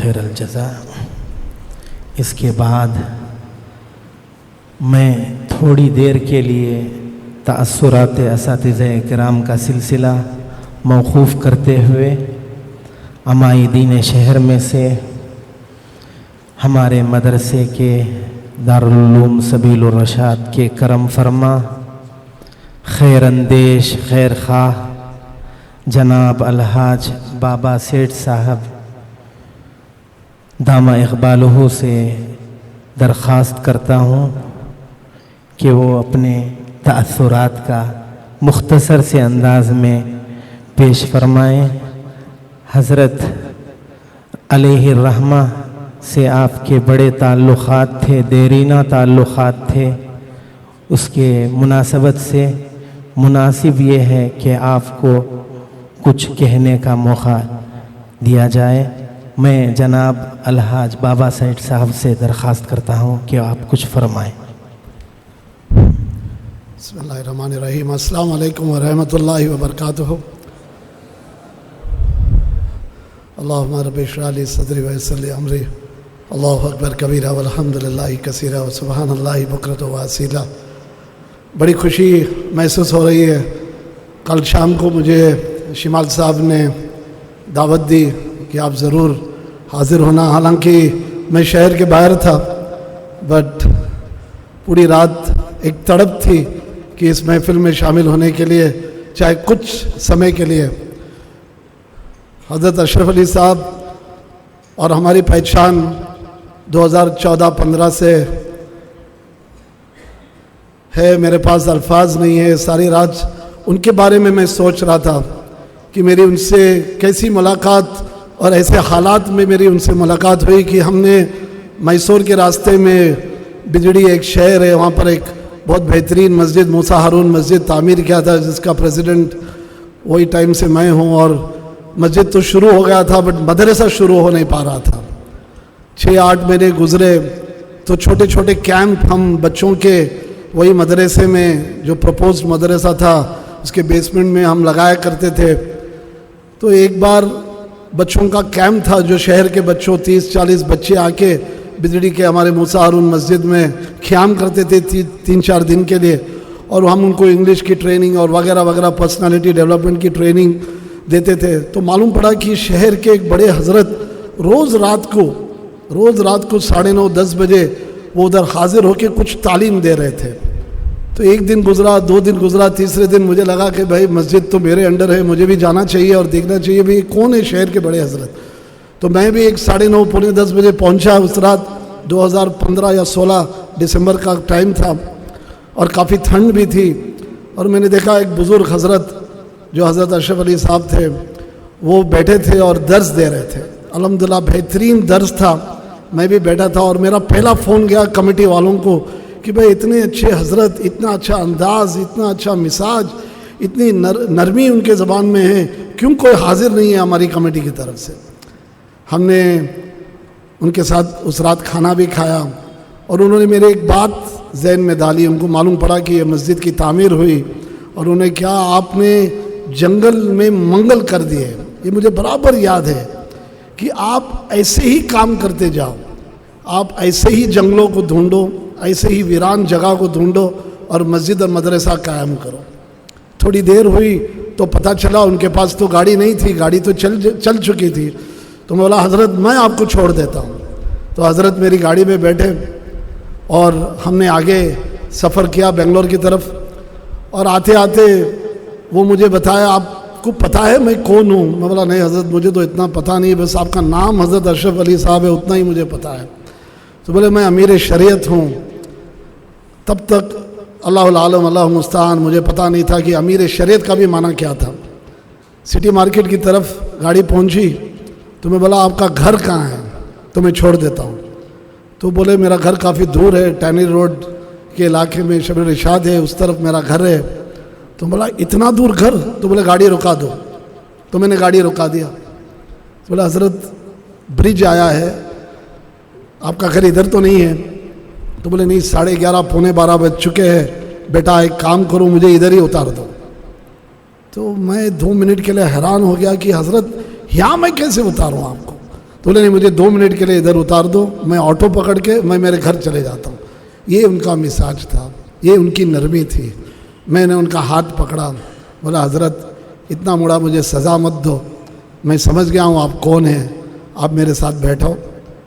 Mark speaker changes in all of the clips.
Speaker 1: خیر الجزا۔ اس کے بعد میں تھوڑی دیر کے لیے تأثرات اساتذہ کرام کا سلسلہ موقوف کرتے ہوئے عمائدین شہر میں سے ہمارے مدرسے کے دارالعلوم سبیل الرشاد کے کرم فرما خیر اندیش خیر خواہ جناب الحاج بابا سیٹھ صاحب دامہ اقبالہ سے درخواست کرتا ہوں کہ وہ اپنے تأثرات کا مختصر سے انداز میں پیش فرمائیں۔ حضرت علیہ الرحمہ سے آپ کے بڑے تعلقات تھے، دیرینہ تعلقات تھے، اس کے مناسبت سے مناسب یہ ہے کہ آپ کو کچھ کہنے کا موقع دیا جائے۔ میں جناب الحاج بابا سیٹھ صاحب سے درخواست کرتا ہوں کہ آپ کچھ فرمائیں۔
Speaker 2: بسم اللہ الرحمن الرحیم۔ السلام علیکم ورحمۃ اللہ وبرکاتہ۔ اللہم رب اشرح لی صدری ویسر لی امری، اللہ اکبر کبیرہ والحمد للہ کثیرہ وسبحان اللہ بکرۃ واصیلہ۔ بڑی خوشی محسوس ہو رہی ہے۔ کل شام کو مجھے شمال صاحب نے دعوت دی کہ آپ ضرور حاضر ہونا، حالانکہ میں شہر کے باہر تھا، بٹ پوری رات ایک تڑپ تھی کہ اس محفل میں شامل ہونے کے لیے، چاہے کچھ سمے کے لیے۔ حضرت اشرف علی صاحب اور ہماری پہچان 2014-15 سے ہے، میرے پاس الفاظ نہیں ہے۔ ساری رات ان کے بارے میں سوچ رہا تھا کہ میری ان سے کیسی ملاقات اور ایسے حالات میں میری ان سے ملاقات ہوئی کہ ہم نے میسور کے راستے میں بجڑی ایک شہر ہے، وہاں پر ایک بہت بہترین مسجد موسیٰ ہارون مسجد تعمیر کیا تھا، جس کا پریزیڈنٹ وہی ٹائم سے میں ہوں، اور مسجد تو شروع ہو گیا تھا بٹ مدرسہ شروع ہو نہیں پا رہا تھا۔ 6-8 مہینے گزرے تو چھوٹے چھوٹے کیمپ ہم بچوں کے وہی مدرسے میں، جو پروپوزڈ مدرسہ تھا اس کے بیسمنٹ میں ہم لگایا کرتے تھے۔ تو ایک بار بچوں کا کیمپ تھا، جو شہر کے بچوں 30-40 بچے آ کے بجڑی کے ہمارے موسیٰ ہارون مسجد میں قیام کرتے تھے 3-4 دن کے لیے، اور ہم ان کو انگلش کی ٹریننگ اور وغیرہ وغیرہ پرسنالٹی ڈیولپمنٹ کی ٹریننگ دیتے تھے۔ تو معلوم پڑا کہ شہر کے ایک بڑے حضرت روز رات کو 9:30-10 بجے وہ ادھر حاضر ہو کے کچھ تعلیم دے رہے تھے۔ تو ایک دن گزرا، 2 دن گزرا، تیسرے دن مجھے لگا کہ بھائی مسجد تو میرے انڈر ہے، مجھے بھی جانا چاہیے اور دیکھنا چاہیے بھائی کون ہے شہر کے بڑے حضرت۔ تو میں بھی 9:30-10 بجے پہنچا۔ اس رات 2015 یا 16 دسمبر کا ٹائم تھا اور کافی ٹھنڈ بھی تھی، اور میں نے دیکھا ایک بزرگ حضرت جو حضرت اشرف علی صاحب تھے وہ بیٹھے تھے اور درس دے رہے تھے۔ الحمدللہ بہترین درس تھا۔ میں بھی بیٹھا تھا اور میرا پہلا فون گیا کمیٹی والوں کو کہ بھائی اتنے اچھے حضرت، اتنا اچھا انداز، اتنا اچھا مزاج، اتنی نرمی ان کے زبان میں ہے، کیوں کوئی حاضر نہیں ہے ہماری کمیٹی کی طرف سے۔ ہم نے ان کے ساتھ اس رات کھانا بھی کھایا، اور انہوں نے میرے ایک بات ذہن میں ڈالی۔ ان کو معلوم پڑا کہ یہ مسجد کی تعمیر ہوئی، اور انہوں نے کہا آپ نے جنگل میں منگل کر دیے۔ یہ مجھے برابر یاد ہے کہ آپ ایسے ہی کام کرتے جاؤ، آپ ایسے ہی جنگلوں کو ڈھونڈو، ایسے ہی ویران جگہ کو ڈھونڈو اور مسجد اور مدرسہ قائم کرو۔ تھوڑی دیر ہوئی تو پتہ چلا ان کے پاس تو گاڑی نہیں تھی، گاڑی تو چل چکی تھی۔ تو میں بولا حضرت میں آپ کو چھوڑ دیتا ہوں۔ تو حضرت میری گاڑی میں بیٹھے اور ہم نے آگے سفر کیا بنگلور کی طرف، اور آتے آتے وہ مجھے بتایا آپ کو پتہ ہے میں کون ہوں؟ میں بولا نہیں حضرت مجھے تو اتنا پتہ نہیں ہے، بس آپ کا نام حضرت اشرف علی صاحب ہے اتنا ہی مجھے پتہ ہے۔ تو بولے میں امیر شریعت ہوں۔ تب تک اللہ العالم اللہ مستعان مجھے پتہ نہیں تھا کہ امیر شریعت کا بھی معنی کیا تھا۔ سٹی مارکیٹ کی طرف گاڑی پہنچی تو میں بولا آپ کا گھر کہاں ہے؟ تو میں چھوڑ دیتا ہوں۔ تو بولے میرا گھر کافی دور ہے، ٹینری روڈ کے علاقے میں شبیر الرشاد ہے، اس طرف میرا گھر ہے۔ تو بولا اتنا دور گھر؟ تو بولے گاڑی رکا دو۔ تو میں نے گاڑی رکا دیا۔ بولا حضرت برج آیا ہے، آپ کا گھر ادھر تو نہیں ہے؟ تو بولے نہیں 11:30 پونے 12 بج چکے ہیں، بیٹا ایک کام کرو مجھے ادھر ہی اتار دو۔ تو میں 2 منٹ کے لیے حیران ہو گیا کہ حضرت یہاں میں کیسے اتاروں آپ کو؟ تو بولے نہیں مجھے 2 منٹ کے لیے ادھر اتار دو, میں آٹو پکڑ کے میں میرے گھر چلے جاتا ہوں. یہ ان کا مزاج تھا, یہ ان کی نرمی تھی. میں نے ان کا ہاتھ پکڑا, بولا حضرت اتنا بڑا مجھے سزا مت دو, میں سمجھ گیا ہوں آپ کون ہیں, آپ میرے ساتھ بیٹھو.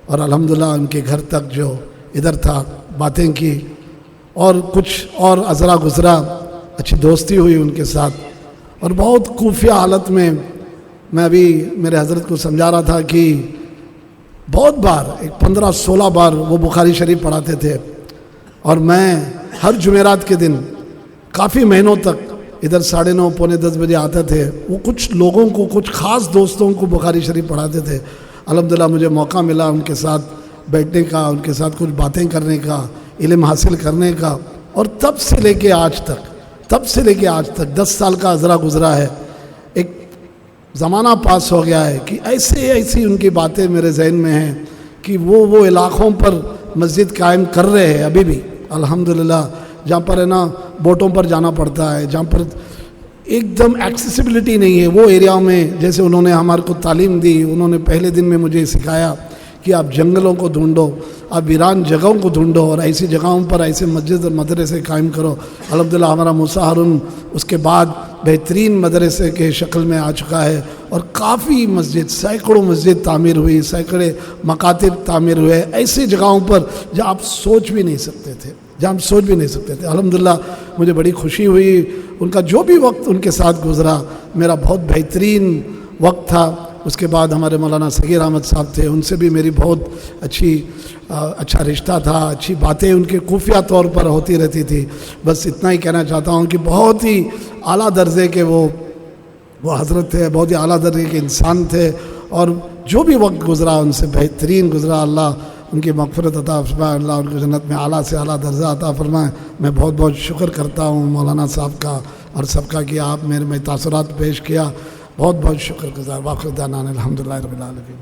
Speaker 2: اور الحمدللہ ان کے گھر تک جو ادھر تھا باتیں کی, اور کچھ اور ازرا گزرا, اچھی دوستی ہوئی ان کے ساتھ. اور بہت خفیہ حالت میں میں ابھی میرے حضرت کو سمجھا رہا تھا کہ بہت بار 15-16 بار وہ بخاری شریف پڑھاتے تھے, اور میں ہر جمعرات کے دن کافی مہینوں تک ادھر 9:30 پونے 10 بجے آتے تھے. وہ کچھ لوگوں کو, کچھ خاص دوستوں کو بخاری شریف پڑھاتے تھے. الحمدللہ مجھے موقع ملا ان کے ساتھ بیٹھنے کا, ان کے ساتھ کچھ باتیں کرنے کا, علم حاصل کرنے کا. اور تب سے لے کے آج تک 10 سال کا ازرا گزرا ہے. ایک زمانہ پاس ہو گیا ہے کہ ایسی ان کی باتیں میرے ذہن میں ہیں کہ وہ علاقوں پر مسجد قائم کر رہے ہیں ابھی بھی الحمدللہ, جہاں پر ہے نا بوٹوں پر جانا پڑتا ہے, جہاں پر ایک دم ایکسیسیبلٹی نہیں ہے. وہ ایریا میں جیسے انہوں نے ہمارے کو تعلیم دی, انہوں نے پہلے دن میں مجھے سکھایا کہ آپ جنگلوں کو ڈھونڈو, آپ ویران جگہوں کو ڈھونڈو, اور ایسی جگہوں پر ایسے مسجد اور مدرسے قائم کرو. الحمدللہ ہمارا موسیٰ ہارون اس کے بعد بہترین مدرسے کے شکل میں آ چکا ہے, اور کافی مسجد, سینکڑوں مسجد تعمیر ہوئی, سینکڑے مکاتب تعمیر ہوئے ایسی جگہوں پر جہاں آپ سوچ بھی نہیں سکتے تھے, الحمدللہ مجھے بڑی خوشی ہوئی. ان کا جو بھی وقت ان کے ساتھ گزرا میرا بہت بہترین وقت تھا. اس کے بعد ہمارے مولانا صغیر احمد صاحب تھے, ان سے بھی میری بہت اچھا رشتہ تھا, اچھی باتیں ان کے خفیہ طور پر ہوتی رہتی تھی. بس اتنا ہی کہنا چاہتا ہوں کہ بہت ہی اعلیٰ درجے کے وہ حضرت تھے, بہت ہی اعلیٰ درجے کے انسان تھے, اور جو بھی وقت گزرا ان سے بہترین گزرا. اللہ ان کی مغفرت عطا فرمائے, اللہ ان کو جنت میں اعلیٰ سے اعلیٰ درجہ عطا فرمائے. میں بہت بہت شکر کرتا ہوں مولانا صاحب کا اور سب کا کہ آپ میرے میں تاثرات پیش کیا. بہت بہت شکر گزار. واخر دعوانا الحمدللہ رب العالمین.